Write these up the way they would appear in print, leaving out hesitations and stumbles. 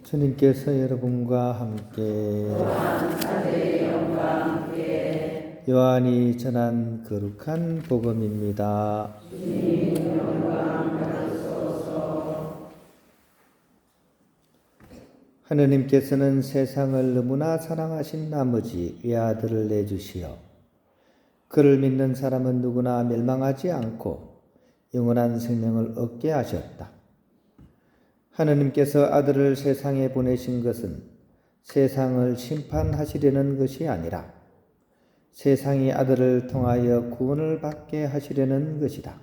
주님께서 여러분과 함께 요한이 전한 거룩한 복음입니다. 하느님께서는 세상을 너무나 사랑하신 나머지 외아들을 내주시어 그를 믿는 사람은 누구나 멸망하지 않고 영원한 생명을 얻게 하셨다. 하느님께서 아들을 세상에 보내신 것은 세상을 심판하시려는 것이 아니라 세상이 아들을 통하여 구원을 받게 하시려는 것이다.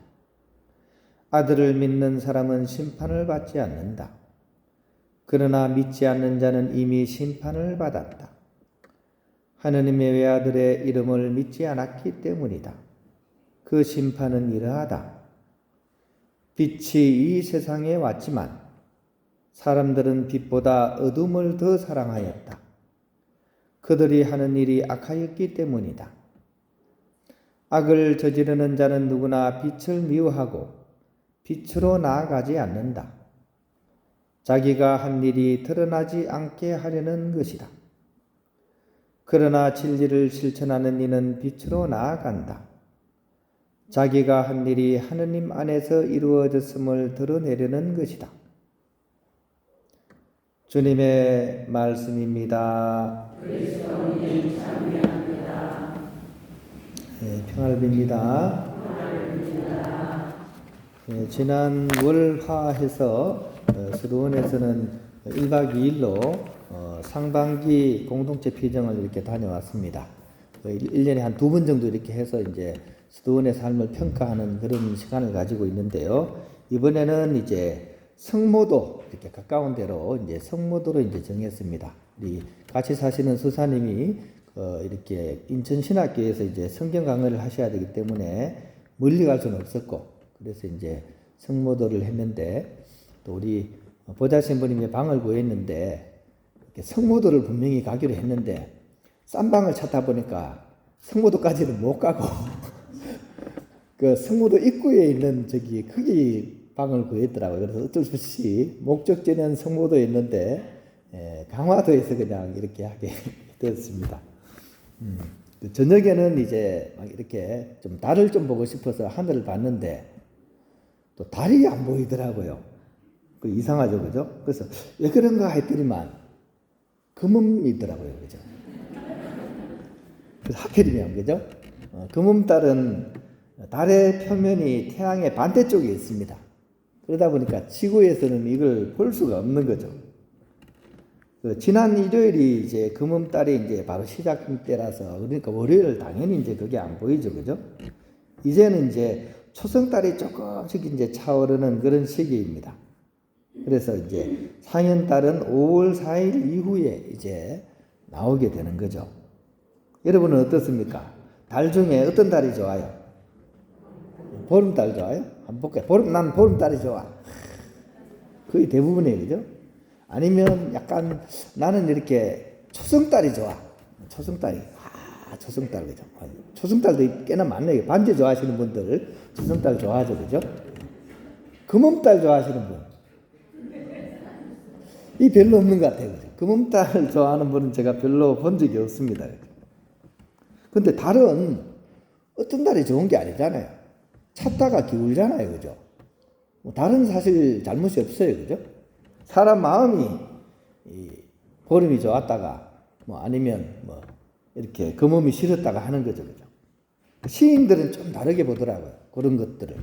아들을 믿는 사람은 심판을 받지 않는다. 그러나 믿지 않는 자는 이미 심판을 받았다. 하느님의 외아들의 이름을 믿지 않았기 때문이다. 그 심판은 이러하다. 빛이 이 세상에 왔지만 사람들은 빛보다 어둠을 더 사랑하였다. 그들이 하는 일이 악하였기 때문이다. 악을 저지르는 자는 누구나 빛을 미워하고 빛으로 나아가지 않는다. 자기가 한 일이 드러나지 않게 하려는 것이다. 그러나 진리를 실천하는 이는 빛으로 나아간다. 자기가 한 일이 하느님 안에서 이루어졌음을 드러내려는 것이다. 주님의 말씀입니다. 그리스도님 찬미합니다. 평안을 빕니다. 지난 월화해서 수도원에서는 1박 2일로 상반기 공동체 피정을 이렇게 다녀왔습니다. 1년에 한 2번 정도 이렇게 해서 이제 수도원의 삶을 평가하는 그런 시간을 가지고 있는데요. 이번에는 이제 성모도 이렇게 가까운 데로 이제 성모도로 이제 정했습니다. 우리 같이 사시는 수사님이 이렇게 인천신학교에서 이제 성경 강의를 하셔야 되기 때문에 멀리 갈 수는 없었고, 그래서 이제 성모도를 했는데, 또 우리 보좌 신부님이 방을 구했는데 성모도를 분명히 가기로 했는데 싼 방을 찾다 보니까 성모도까지는 못 가고 그 성모도 입구에 있는 거기 방을 구했더라고요. 그래서 어쩔 수 없이 목적지는 성모도에 있는데 강화도에서 그냥 이렇게 하게 되었습니다. 저녁에는 이제 막 이렇게 좀 달을 좀 보고 싶어서 하늘을 봤는데 또 달이 안 보이더라고요. 그 이상하죠, 그죠? 그래서 왜 그런가 했더니만 금음이더라고요, 그죠? 그래서 하필이면, 그죠? 금음달은 달의 표면이 태양의 반대쪽에 있습니다. 그러다 보니까 지구에서는 이걸 볼 수가 없는 거죠. 지난 일요일이 이제 금음달이 이제 바로 시작 때라서, 그러니까 월요일 당연히 이제 그게 안 보이죠, 그죠? 이제는 이제 초승달이 조금씩 이제 차오르는 그런 시기입니다. 그래서 이제 상현달은 5월 4일 이후에 이제 나오게 되는 거죠. 여러분은 어떻습니까? 달 중에 어떤 달이 좋아요? 보름달 좋아요? 한번 볼까요? 난 보름달이 좋아. 거의 대부분이에요, 그죠? 아니면 약간 나는 이렇게 초승달이 좋아. 초승달, 그죠? 초승달도 꽤나 많네요. 반지 좋아하시는 분들 초승달 좋아하죠, 그죠? 금음달 좋아하시는 분. 이 별로 없는 것 같아요. 금음달 좋아하는 분은 제가 별로 본 적이 없습니다. 근데 달은 어떤 달이 좋은 게 아니잖아요. 찾다가 기울잖아요, 그죠? 달은 사실 잘못이 없어요, 그죠? 사람 마음이 보름이 좋았다가 아니면 이렇게 금음이 싫었다가 하는 거죠, 그죠? 시인들은 좀 다르게 보더라고요. 그런 것들을.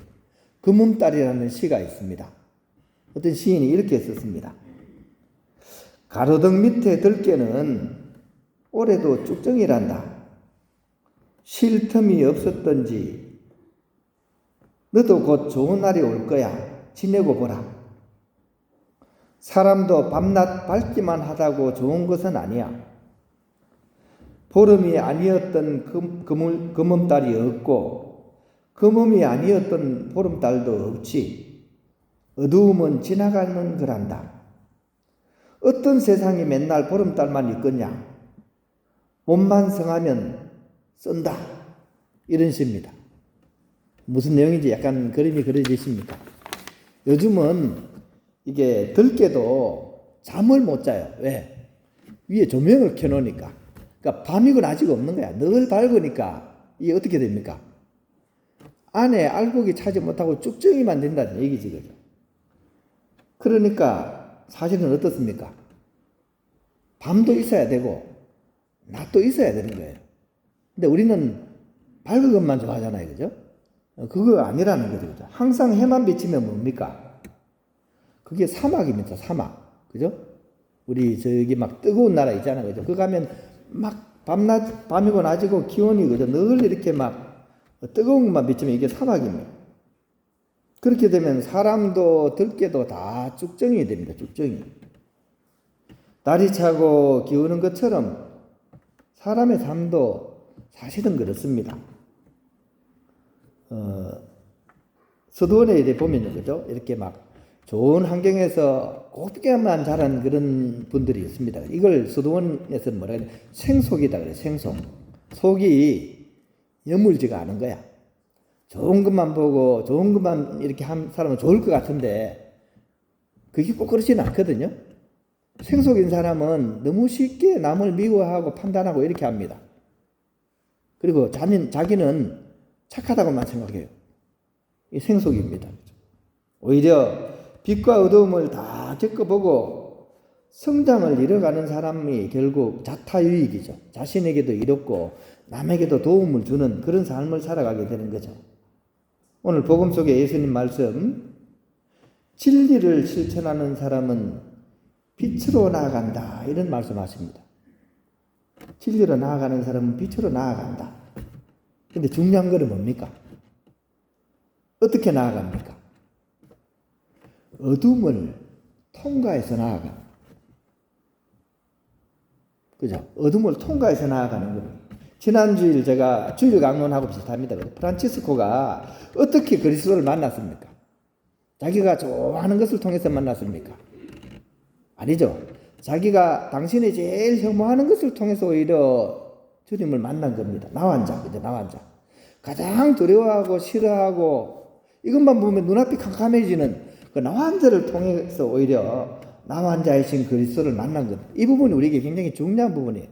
금음달이라는 시가 있습니다. 어떤 시인이 이렇게 썼습니다. 가로등 밑에 들깨는 올해도 쭉정이란다. 쉴 틈이 없었던지 너도 곧 좋은 날이 올 거야. 지내고 보라. 사람도 밤낮 밝기만 하다고 좋은 것은 아니야. 보름이 아니었던 금음달이 없고 금음이 아니었던 보름달도 없지. 어두움은 지나가는 거란다. 어떤 세상이 맨날 보름달만 있겠냐? 몸만 성하면 쓴다. 이런 시입니다. 무슨 내용인지 약간 그림이 그려지십니까? 요즘은 이게 들깨도 잠을 못 자요. 왜? 위에 조명을 켜놓으니까. 그러니까 밤이고 낮이고 없는 거야. 늘 밝으니까 이게 어떻게 됩니까? 안에 알곡이 차지 못하고 쭉정이만 된다는 얘기지, 그죠? 그러니까 사실은 어떻습니까? 밤도 있어야 되고 낮도 있어야 되는 거예요. 근데 우리는 밝은 것만 좋아하잖아요, 그죠? 그거 아니라는 거죠, 그죠? 항상 해만 비치면 뭡니까? 그게 사막입니다, 사막, 그죠? 우리 저기 막 뜨거운 나라 있잖아요, 그죠? 그 가면 막 밤이고 낮이고 기온이 그죠? 늘 이렇게 막 뜨거운 것만 비치면 이게 사막입니다. 그렇게 되면 사람도 들깨도 다 쭉정이 됩니다. 쭉정이. 날이 차고 기우는 것처럼 사람의 삶도 사실은 그렇습니다. 서도원에 이렇게 보면요, 그죠? 이렇게 막 좋은 환경에서 곱게만 자란 그런 분들이 있습니다. 이걸 서도원에서는 뭐라 그래요? 생속이다 그래요. 생속. 속이 여물지가 않은 거야. 좋은 것만 보고 좋은 것만 이렇게 한 사람은 좋을 것 같은데 그게 꼭 그렇지는 않거든요. 생속인 사람은 너무 쉽게 남을 미워하고 판단하고 이렇게 합니다. 그리고 자기는 착하다고만 생각해요. 이 생속입니다. 오히려 빛과 어두움을 다 겪어보고 성장을 이뤄가는 사람이 결국 자타유익이죠. 자신에게도 이롭고 남에게도 도움을 주는 그런 삶을 살아가게 되는 거죠. 오늘 복음 속에 예수님 말씀, 진리를 실천하는 사람은 빛으로 나아간다, 이런 말씀하십니다. 진리로 나아가는 사람은 빛으로 나아간다. 근데 중요한 것은 뭡니까? 어떻게 나아갑니까? 어둠을 통과해서 나아가. 그죠? 어둠을 통과해서 나아가는 겁니다. 지난주일 제가 주일 강론하고 비슷합니다. 프란치스코가 어떻게 그리스도를 만났습니까? 자기가 좋아하는 것을 통해서 만났습니까? 아니죠. 자기가 당신이 제일 혐오하는 것을 통해서 오히려 주님을 만난 겁니다. 나환자, 그죠? 나환자. 가장 두려워하고 싫어하고 이것만 보면 눈앞이 캄캄해지는 그 나환자를 통해서 오히려 나환자이신 그리스도를 만난 것. 이 부분이 우리에게 굉장히 중요한 부분이에요.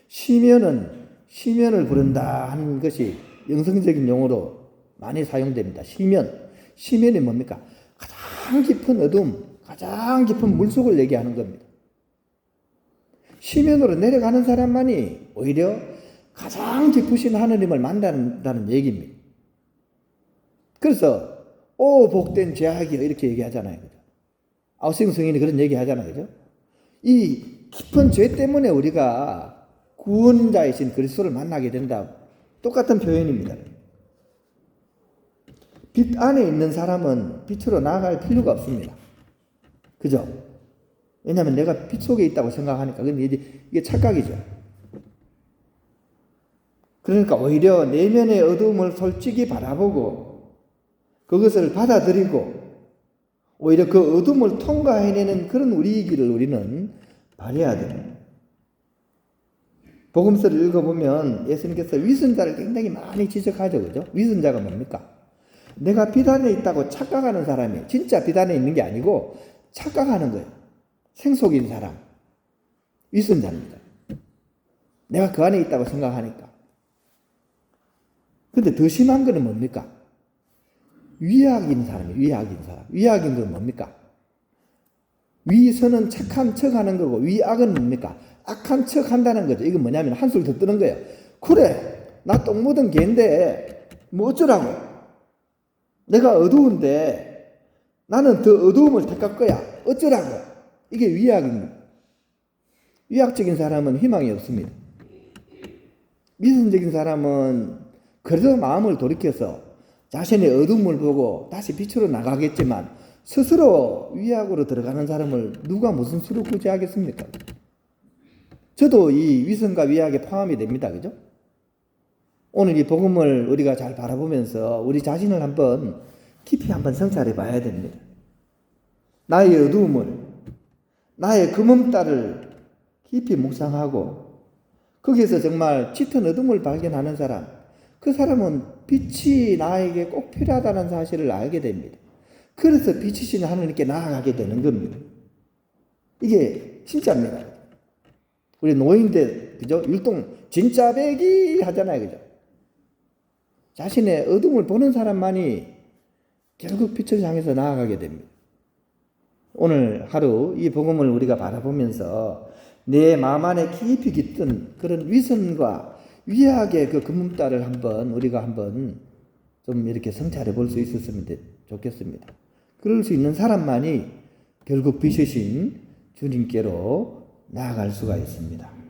시면을 부른다 하는 것이 영성적인 용어로 많이 사용됩니다. 시면이 뭡니까? 가장 깊은 어둠, 가장 깊은 물속을 얘기하는 겁니다. 시면으로 내려가는 사람만이 오히려 가장 깊으신 하느님을 만난다는 얘기입니다. 그래서 오 복된 죄악이여 이렇게 얘기하잖아요. 그죠? 아우싱 성인이 그런 얘기 하잖아요. 그죠? 이 깊은 죄 때문에 우리가 구원자이신 그리스도를 만나게 된다. 똑같은 표현입니다. 빛 안에 있는 사람은 빛으로 나아갈 필요가 없습니다. 그죠? 왜냐하면 내가 빛 속에 있다고 생각하니까. 근데 이게 착각이죠. 그러니까 오히려 내면의 어두움을 솔직히 바라보고 그것을 받아들이고 오히려 그 어둠을 통과해내는 그런 우리이기를 우리는 바라야 됩니다. 복음서를 읽어보면 예수님께서 위선자를 굉장히 많이 지적하죠. 그죠? 위선자가 뭡니까? 내가 빛 안에 있다고 착각하는 사람이 진짜 빛 안에 있는 게 아니고 착각하는 거예요. 생속인 사람. 위선자입니다. 내가 그 안에 있다고 생각하니까. 근데 더 심한 거는 뭡니까? 위악인 사람이에요. 위악인 건 뭡니까? 위선은 착한 척 하는 거고 위악은 뭡니까? 악한 척 한다는 거죠. 이건 뭐냐면 한술 더 뜨는 거예요. 그래, 나 똥 묻은 개인데 뭐 어쩌라고? 내가 어두운데 나는 더 어두움을 택할 거야. 어쩌라고? 이게 위악입니다. 위악적인 사람은 희망이 없습니다. 위선적인 사람은 그래도 마음을 돌이켜서 자신의 어둠을 보고 다시 빛으로 나가겠지만 스스로 위악으로 들어가는 사람을 누가 무슨 수로 구제하겠습니까? 저도 이 위선과 위악에 포함이 됩니다. 그죠? 오늘 이 복음을 우리가 잘 바라보면서 우리 자신을 한번 깊이 한번 성찰해 봐야 됩니다. 나의 어두움을, 나의 금음달을 깊이 묵상하고 거기에서 정말 짙은 어둠을 발견하는 사람, 그 사람은 빛이 나에게 꼭 필요하다는 사실을 알게 됩니다. 그래서 빛이신 하나님께 나아가게 되는 겁니다. 이게 진짜입니다. 우리 노인들, 그죠? 율동, 진짜 배기 하잖아요. 그죠? 자신의 어둠을 보는 사람만이 결국 빛을 향해서 나아가게 됩니다. 오늘 하루 이 복음을 우리가 바라보면서 내 마음 안에 깊이 깃든 그런 위선과 위약의 그 금음달을 우리가 한번 좀 이렇게 성찰해 볼 수 있었으면 좋겠습니다. 그럴 수 있는 사람만이 결국 빛이신 주님께로 나아갈 수가 있습니다.